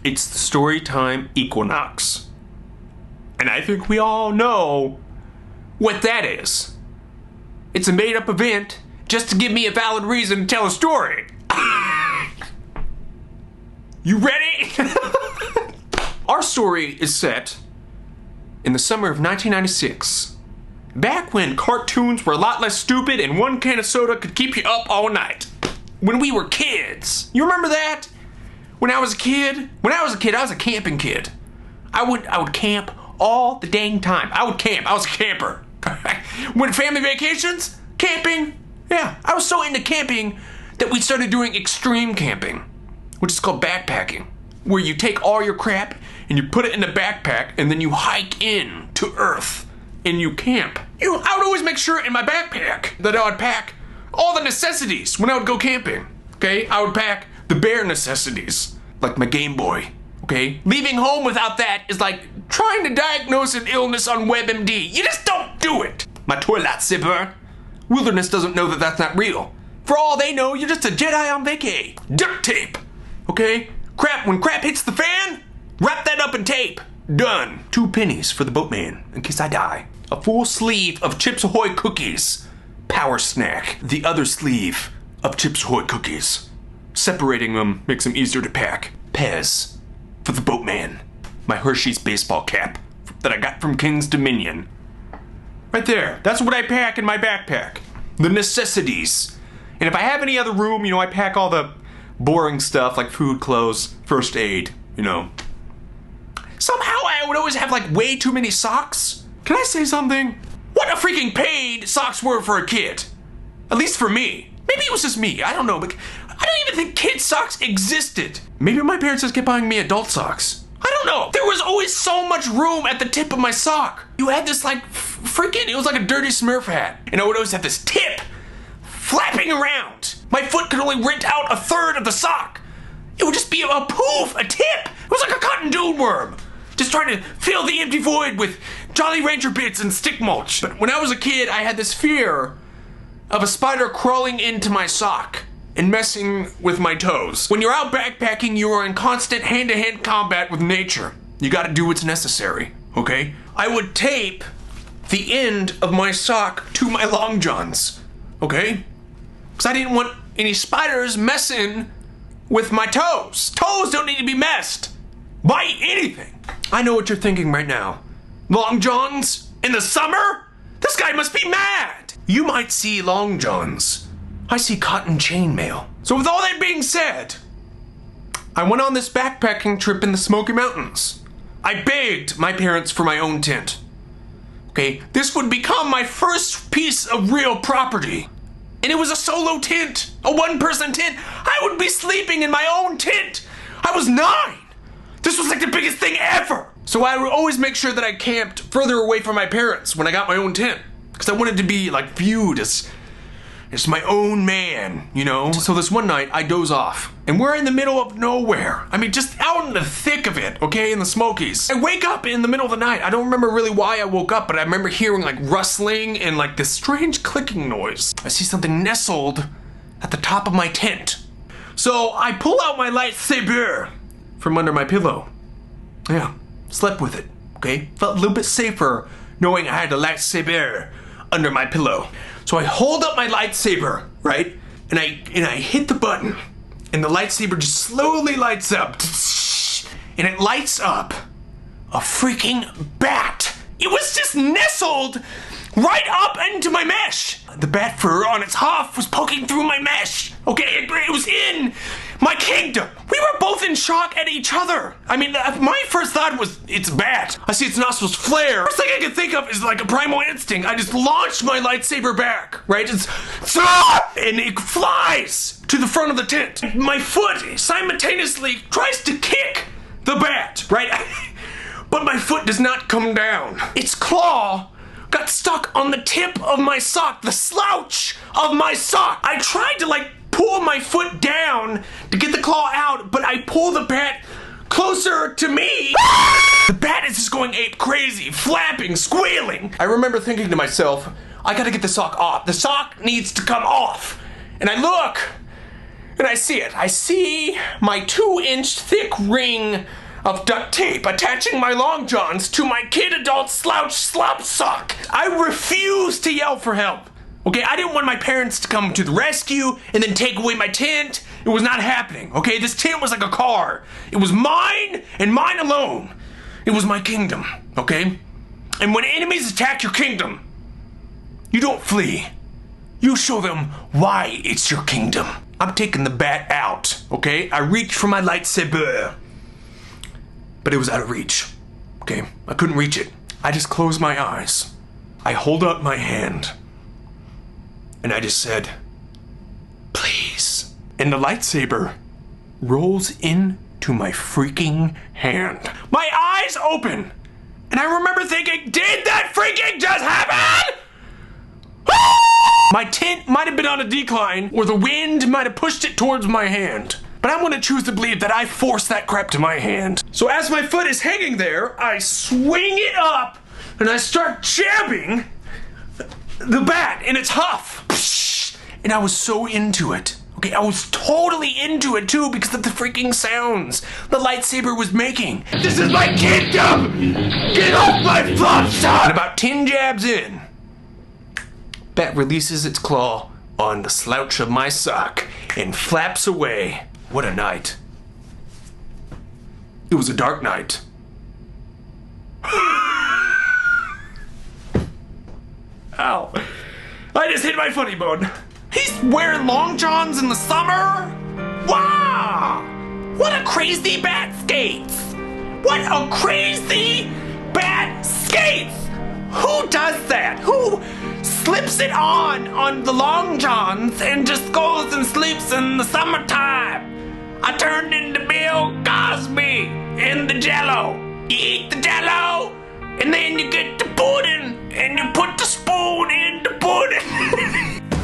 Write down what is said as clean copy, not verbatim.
It's the Storytime Equinox. And I think we all know what that is. It's a made-up event just to give me a valid reason to tell a story. You ready? Our story is set in the summer of 1996. Back when cartoons were a lot less stupid and one can of soda could keep you up all night. When we were kids. You remember that? When I was a kid, I was a camping kid. I would camp all the dang time. I would camp. I was a camper. When family vacations, camping. Yeah, I was so into camping that we started doing extreme camping, which is called backpacking, where you take all your crap and you put it in a backpack and then you hike in to Earth and you camp. I would always make sure in my backpack that I would pack all the necessities when I would go camping. Okay, I would pack the bare necessities, like my Game Boy. Okay, leaving home without that is like trying to diagnose an illness on WebMD. You just don't do it. My toilet zipper. Wilderness doesn't know that that's not real. For all they know, you're just a Jedi on vacay. Duct tape. Okay? When crap hits the fan, wrap that up in tape. Done. 2 pennies for the boatman in case I die. A full sleeve of Chips Ahoy cookies. Power snack. The other sleeve of Chips Ahoy cookies. Separating them makes them easier to pack. Pez for the boatman. My Hershey's baseball cap that I got from King's Dominion. Right there. That's what I pack in my backpack. The necessities. And if I have any other room, I pack all the boring stuff like food, clothes, first aid, Somehow I would always have like way too many socks. Can I say something? What a freaking paid socks were for a kid. At least for me. Maybe it was just me. I don't know. But I don't even think kid socks existed. Maybe my parents just kept buying me adult socks. I don't know. There was always so much room at the tip of my sock. You had this like it was like a dirty Smurf hat. And I would always have this tip flapping around. My foot could only rent out a third of the sock. It would just be a poof, a tip. It was like a cotton dune worm. Just trying to fill the empty void with Jolly Rancher bits and stick mulch. But when I was a kid, I had this fear of a spider crawling into my sock and messing with my toes. When you're out backpacking, you are in constant hand-to-hand combat with nature. You gotta do what's necessary, okay? I would tape the end of my sock to my long johns, okay? Because I didn't want any spiders messing with my toes. Toes don't need to be messed by anything. I know what you're thinking right now. Long johns in the summer? This guy must be mad. You might see long johns. I see cotton chainmail. So with all that being said, I went on this backpacking trip in the Smoky Mountains. I begged my parents for my own tent. Okay, this would become my first piece of real property. And it was a solo tent, a one-person tent. I would be sleeping in my own tent. I was 9. This was like the biggest thing ever. So I would always make sure that I camped further away from my parents when I got my own tent. Because I wanted to be like viewed as my own man, So this one night, I doze off. And we're in the middle of nowhere. I mean, just out in the thick of it, okay, in the Smokies. I wake up in the middle of the night. I don't remember really why I woke up, but I remember hearing like rustling and like this strange clicking noise. I see something nestled at the top of my tent. So I pull out my lightsaber from under my pillow. Yeah, slept with it, okay? Felt a little bit safer knowing I had a lightsaber under my pillow. So I hold up my lightsaber, right? And I hit the button. And the lightsaber just slowly lights up. And it lights up a freaking bat. It was just nestled right up into my mesh. The bat fur on its huff was poking through my mesh. Okay, it was in my kingdom. We were both in shock at each other. I mean, my first thought was, it's a bat. I see its nostrils flare. First thing I could think of is like a primal instinct. I just launched my lightsaber back, right? And it flies to the front of the tent. My foot simultaneously tries to kick the bat, right? But my foot does not come down. Its claw got stuck on the tip of my sock, the slouch of my sock. I tried to pull my foot down to get the claw out, but I pull the bat closer to me. The bat is just going ape crazy, flapping, squealing. I remember thinking to myself, I gotta get the sock off. The sock needs to come off. And I look, and I see it. I see my 2-inch thick ring of duct tape attaching my long johns to my kid adult slouch slop sock. I refuse to yell for help. Okay, I didn't want my parents to come to the rescue and then take away my tent. It was not happening, okay? This tent was like a car. It was mine and mine alone. It was my kingdom, okay? And when enemies attack your kingdom, you don't flee. You show them why it's your kingdom. I'm taking the bat out, okay? I reached for my lightsaber, but it was out of reach, okay? I couldn't reach it. I just closed my eyes. I hold up my hand, and I just said, please. And the lightsaber rolls into my freaking hand. My eyes open, and I remember thinking, did that freaking just happen? My tent might have been on a decline, or the wind might have pushed it towards my hand. But I'm gonna choose to believe that I forced that crap to my hand. So as my foot is hanging there, I swing it up, and I start jabbing the bat in its huff. And I was so into it. Okay, I was totally into it too because of the freaking sounds the lightsaber was making. This is my kingdom! Get off my flop sock! And about 10 jabs in, bat releases its claw on the slouch of my sock and flaps away. What a night. It was a dark night. Ow. I just hit my funny bone. He's wearing long johns in the summer? Wow! What a crazy bat skates! What a crazy bat skates! Who does that? Who slips it on the long johns and just goes and sleeps in the summertime? I turned into Bill Cosby in the Jello. You eat the Jello, and then you get to put it